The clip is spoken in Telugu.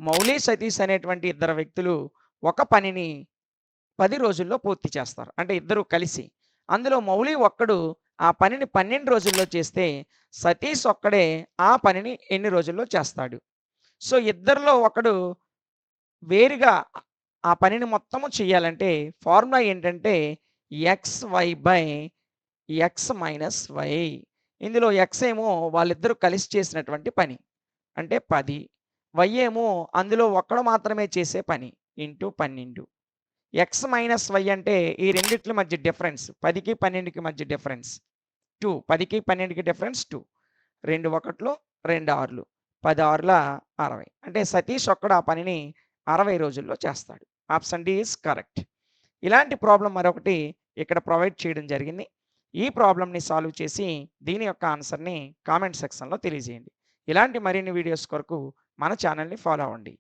మౌలి, సతీష్ అనేటువంటి ఇద్దరు వ్యక్తులు ఒక పనిని 10 రోజుల్లో పూర్తి చేస్తారు. అంటే ఇద్దరు కలిసి. అందులో మౌలి ఒక్కడు ఆ పనిని 12 రోజుల్లో చేస్తే, సతీష్ ఒక్కడే ఆ పనిని ఎన్ని రోజుల్లో చేస్తాడు? సో, ఇద్దరిలో ఒకడు వేరుగా ఆ పనిని మొత్తము చేయాలంటే ఫార్ములా ఏంటంటే x/y. ఇందులో x ఏమో వాళ్ళిద్దరూ కలిసి చేసినటువంటి పని. అంటే 10. y ఏమో అందులో ఒక్కడు మాత్రమే చేసే పని ఇంటూ 12. x - y అంటే ఈ రెండిట్ల మధ్య డిఫరెన్స్ 10కి 12కి మధ్య డిఫరెన్స్ 2. 10కి 12కి డిఫరెన్స్ 2. 2 ఒకట్లు 2 ఆరులు 10 ఆరుల 60. అంటే సతీష్ ఒక్కడు ఆ పనిని 60 రోజుల్లో చేస్తాడు. Option D is correct. ఇలాంటి ప్రాబ్లమ్ మరొకటి ఇక్కడ ప్రొవైడ్ చేయడం జరిగింది. ఈ ప్రాబ్లమ్‌ని సాల్వ్ చేసి దీని యొక్క ఆన్సర్‌ని కామెంట్ సెక్షన్‌లో తెలియజేయండి. ఇలాంటి మరిన్ని వీడియోస్ కొరకు మన ఛానెల్‌ని ఫాలో అవ్వండి.